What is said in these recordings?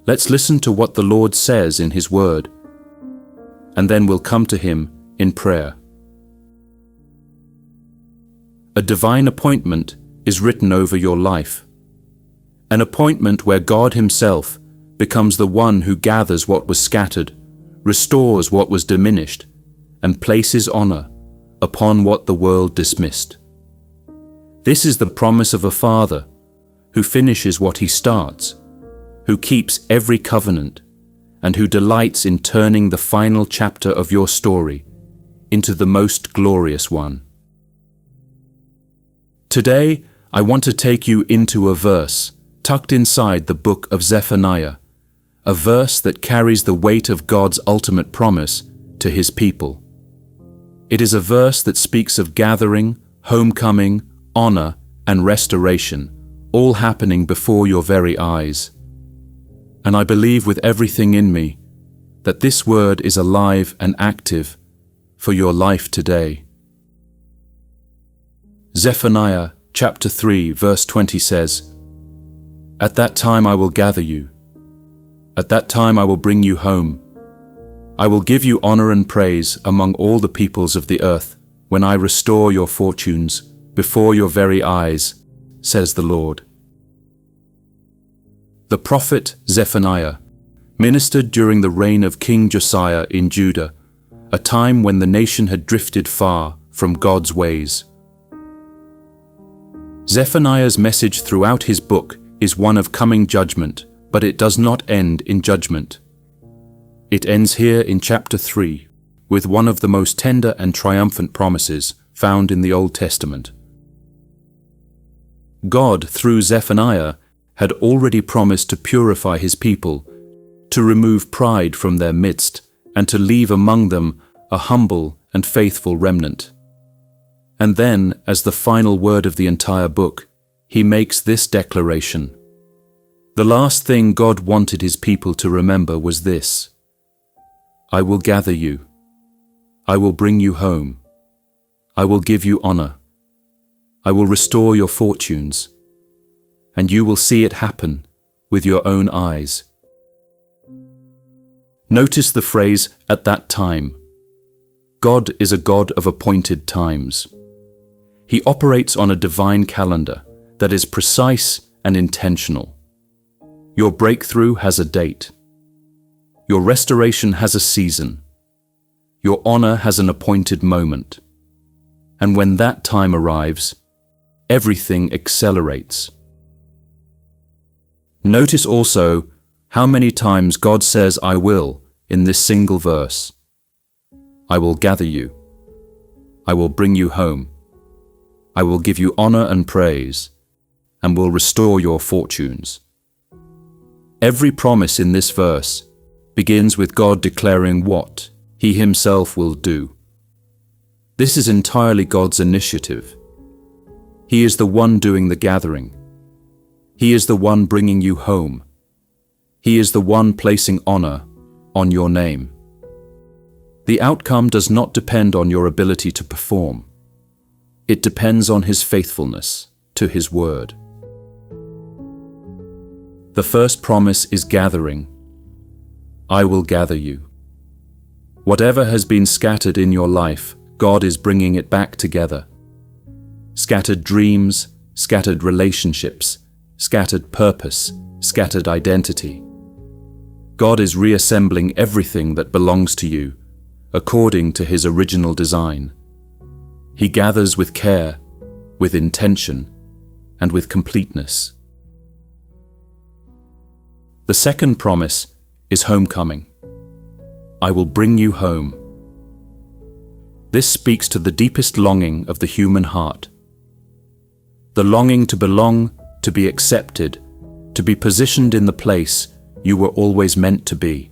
Let's listen to what the Lord says in His Word, and then we'll come to Him in prayer. A divine appointment is written over your life. An appointment where God Himself becomes the one who gathers what was scattered, restores what was diminished, and places honor upon what the world dismissed. This is the promise of a Father who finishes what He starts, who keeps every covenant, and who delights in turning the final chapter of your story into the most glorious one. Today, I want to take you into a verse tucked inside the book of Zephaniah, a verse that carries the weight of God's ultimate promise to His people. It is a verse that speaks of gathering, homecoming, honor, and restoration, all happening before your very eyes. And I believe with everything in me that this word is alive and active for your life today. Zephaniah chapter 3 verse 20 says, "At that time I will gather you. At that time I will bring you home. I will give you honor and praise among all the peoples of the earth when I restore your fortunes before your very eyes, says the Lord." The prophet Zephaniah ministered during the reign of King Josiah in Judah, a time when the nation had drifted far from God's ways. Zephaniah's message throughout his book is one of coming judgment, but it does not end in judgment. It ends here in chapter 3 with one of the most tender and triumphant promises found in the Old Testament. God, through Zephaniah, had already promised to purify His people, to remove pride from their midst, and to leave among them a humble and faithful remnant. And then, as the final word of the entire book, He makes this declaration. The last thing God wanted His people to remember was this: "I will gather you. I will bring you home. I will give you honor. I will restore your fortunes. And you will see it happen with your own eyes." Notice the phrase, "at that time." God is a God of appointed times. He operates on a divine calendar that is precise and intentional. Your breakthrough has a date. Your restoration has a season. Your honor has an appointed moment. And when that time arrives, everything accelerates. Notice also how many times God says "I will" in this single verse. I will gather you. I will bring you home. I will give you honor and praise, and will restore your fortunes. Every promise in this verse begins with God declaring what He Himself will do. This is entirely God's initiative. He is the one doing the gathering. He is the one bringing you home. He is the one placing honor on your name. The outcome does not depend on your ability to perform. It depends on His faithfulness to His word. The first promise is gathering. I will gather you. Whatever has been scattered in your life, God is bringing it back together. Scattered dreams, scattered relationships, scattered purpose, scattered identity. God is reassembling everything that belongs to you according to His original design. He gathers with care, with intention, and with completeness. The second promise is homecoming. I will bring you home. This speaks to the deepest longing of the human heart. The longing to belong, to be accepted, to be positioned in the place you were always meant to be.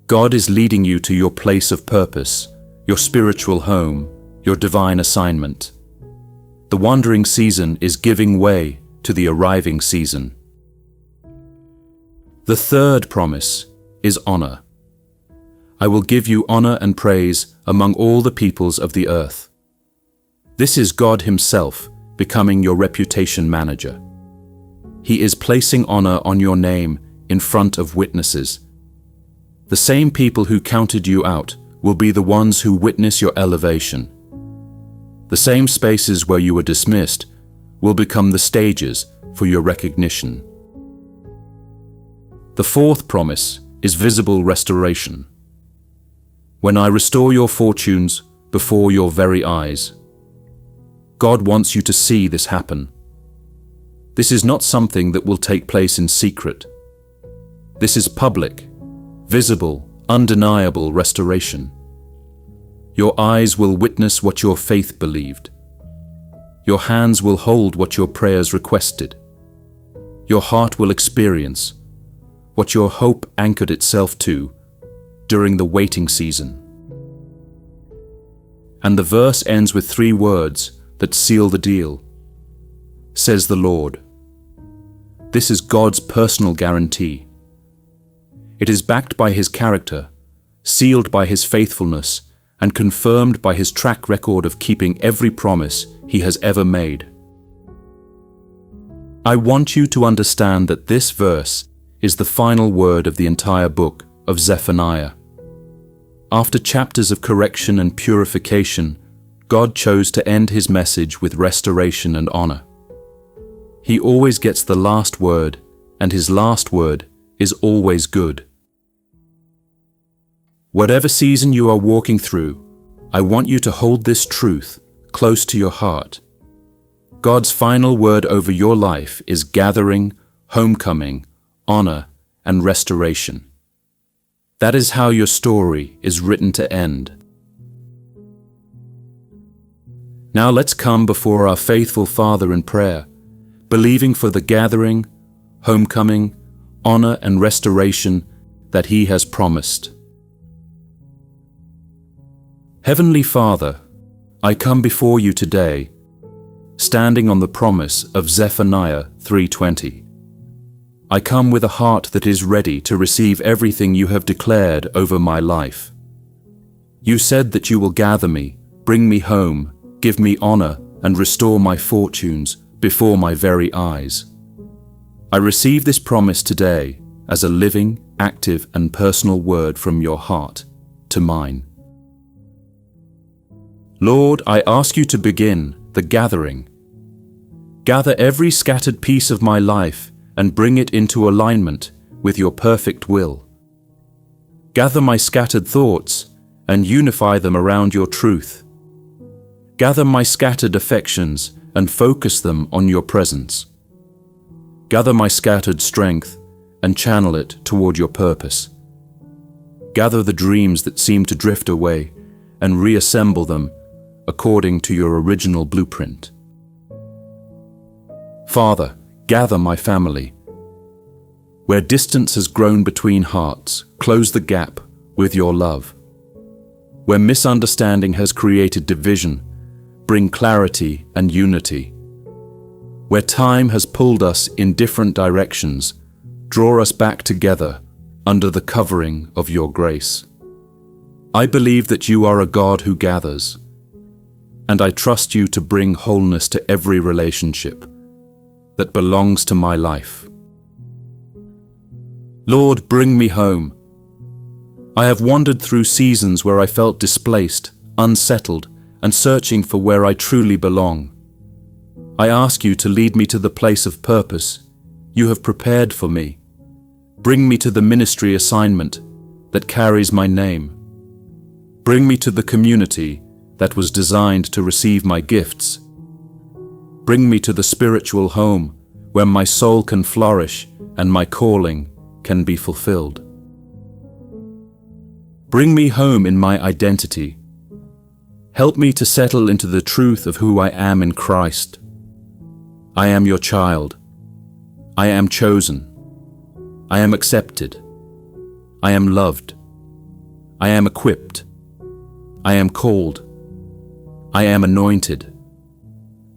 God is leading you to your place of purpose, your spiritual home, your divine assignment. The wandering season is giving way to the arriving season. The third promise is honor. I will give you honor and praise among all the peoples of the earth. This is God Himself becoming your reputation manager. He is placing honor on your name in front of witnesses. The same people who counted you out will be the ones who witness your elevation. The same spaces where you were dismissed will become the stages for your recognition. The fourth promise is visible restoration. When I restore your fortunes before your very eyes. God wants you to see this happen. This is not something that will take place in secret. This is public, visible, undeniable restoration. Your eyes will witness what your faith believed. Your hands will hold what your prayers requested. Your heart will experience what your hope anchored itself to during the waiting season. And the verse ends with 3 words that seal the deal. Says the Lord. This is God's personal guarantee. It is backed by His character, sealed by His faithfulness, and confirmed by His track record of keeping every promise He has ever made. I want you to understand that this verse is the final word of the entire book of Zephaniah. After chapters of correction and purification, God chose to end His message with restoration and honor. He always gets the last word, and His last word is always good. Whatever season you are walking through, I want you to hold this truth close to your heart. God's final word over your life is gathering, homecoming, honor, and restoration. That is how your story is written to end. Now let's come before our faithful Father in prayer, believing for the gathering, homecoming, honor, and restoration that He has promised. Heavenly Father, I come before you today, standing on the promise of Zephaniah 3:20. I come with a heart that is ready to receive everything you have declared over my life. You said that you will gather me, bring me home, give me honor, and restore my fortunes before my very eyes. I receive this promise today as a living, active, and personal word from your heart to mine. Lord, I ask you to begin the gathering. Gather every scattered piece of my life and bring it into alignment with your perfect will. Gather my scattered thoughts and unify them around your truth. Gather my scattered affections and focus them on your presence. Gather my scattered strength and channel it toward your purpose. Gather the dreams that seem to drift away and reassemble them according to your original blueprint. Father, gather my family. Where distance has grown between hearts, close the gap with your love. Where misunderstanding has created division, bring clarity and unity. Where time has pulled us in different directions, draw us back together under the covering of your grace. I believe that you are a God who gathers, and I trust you to bring wholeness to every relationship that belongs to my life. Lord, bring me home. I have wandered through seasons where I felt displaced, unsettled, and searching for where I truly belong. I ask you to lead me to the place of purpose you have prepared for me. Bring me to the ministry assignment that carries my name. Bring me to the community that was designed to receive my gifts. Bring me to the spiritual home where my soul can flourish and my calling can be fulfilled. Bring me home in my identity. Help me to settle into the truth of who I am in Christ. I am your child. I am chosen. I am accepted. I am loved. I am equipped. I am called. I am anointed.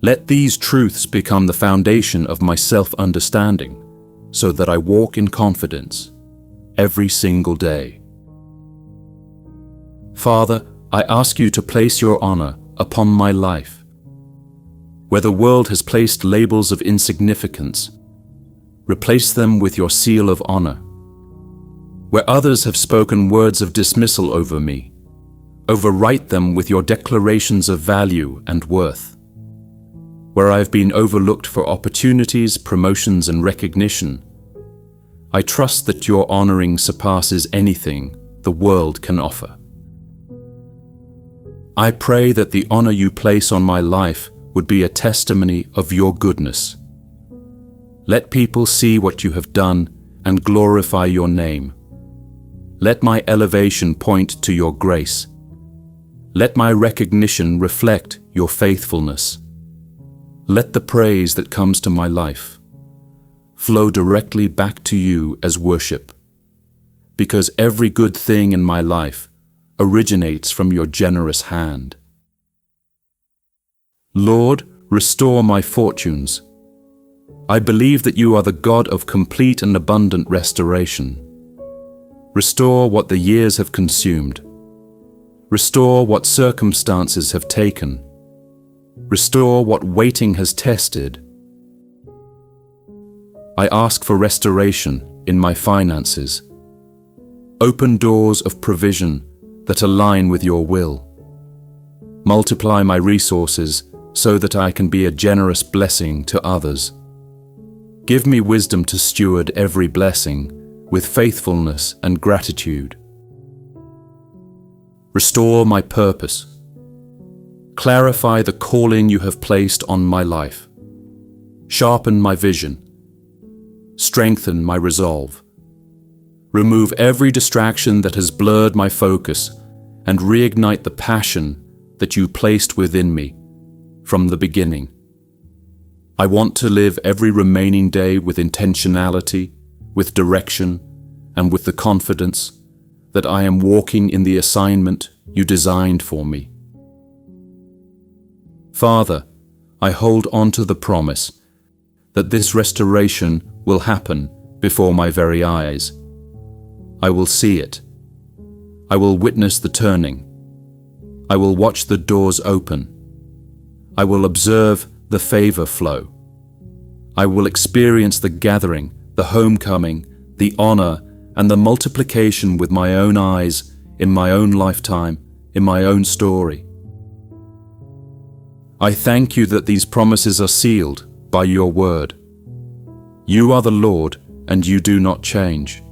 Let these truths become the foundation of my self-understanding so that I walk in confidence every single day. Father, I ask you to place your honor upon my life. Where the world has placed labels of insignificance, replace them with your seal of honor. Where others have spoken words of dismissal over me, overwrite them with your declarations of value and worth. Where I have been overlooked for opportunities, promotions, and recognition, I trust that your honoring surpasses anything the world can offer. I pray that the honor you place on my life would be a testimony of your goodness. Let people see what you have done and glorify your name. Let my elevation point to your grace. Let my recognition reflect your faithfulness. Let the praise that comes to my life flow directly back to you as worship, because every good thing in my life originates from your generous hand. Lord, restore my fortunes. I believe that you are the God of complete and abundant restoration. Restore what the years have consumed. Restore what circumstances have taken. Restore what waiting has tested. I ask for restoration in my finances. Open doors of provision that align with your will. Multiply my resources so that I can be a generous blessing to others. Give me wisdom to steward every blessing with faithfulness and gratitude. Restore my purpose. Clarify the calling you have placed on my life. Sharpen my vision. Strengthen my resolve. Remove every distraction that has blurred my focus and reignite the passion that you placed within me from the beginning. I want to live every remaining day with intentionality, with direction, and with the confidence that I am walking in the assignment you designed for me. Father, I hold on to the promise that this restoration will happen before my very eyes. I will see it. I will witness the turning. I will watch the doors open. I will observe the favor flow. I will experience the gathering, the homecoming, the honor, and the multiplication with my own eyes, in my own lifetime, in my own story. I thank you that these promises are sealed by your word. You are the Lord, and you do not change.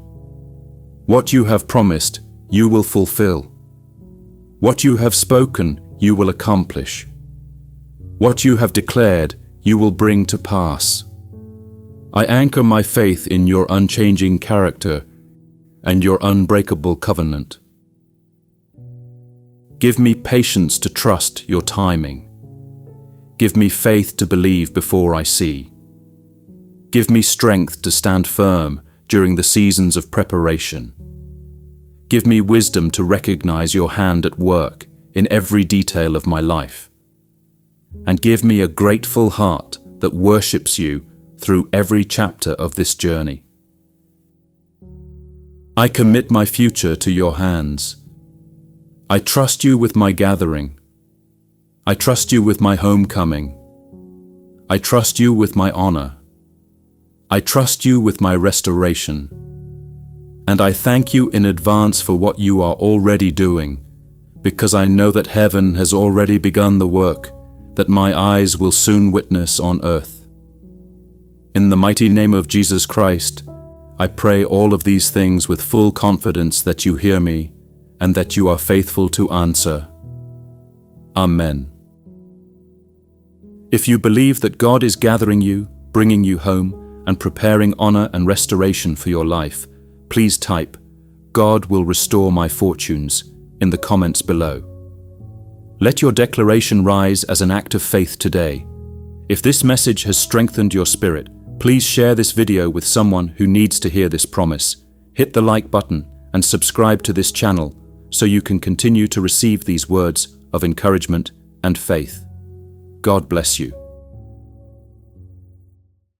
What you have promised, you will fulfill. What you have spoken, you will accomplish. What you have declared, you will bring to pass. I anchor my faith in your unchanging character and your unbreakable covenant. Give me patience to trust your timing. Give me faith to believe before I see. Give me strength to stand firm during the seasons of preparation. Give me wisdom to recognize your hand at work in every detail of my life. And give me a grateful heart that worships you through every chapter of this journey. I commit my future to your hands. I trust you with my gathering. I trust you with my homecoming. I trust you with my honor. I trust you with my restoration. And I thank you in advance for what you are already doing, because I know that heaven has already begun the work that my eyes will soon witness on earth. In the mighty name of Jesus Christ, I pray all of these things with full confidence that you hear me and that you are faithful to answer. Amen. If you believe that God is gathering you, bringing you home, and preparing honor and restoration for your life, please type, "God will restore my fortunes," in the comments below. Let your declaration rise as an act of faith today. If this message has strengthened your spirit, please share this video with someone who needs to hear this promise. Hit the like button and subscribe to this channel so you can continue to receive these words of encouragement and faith. God bless you.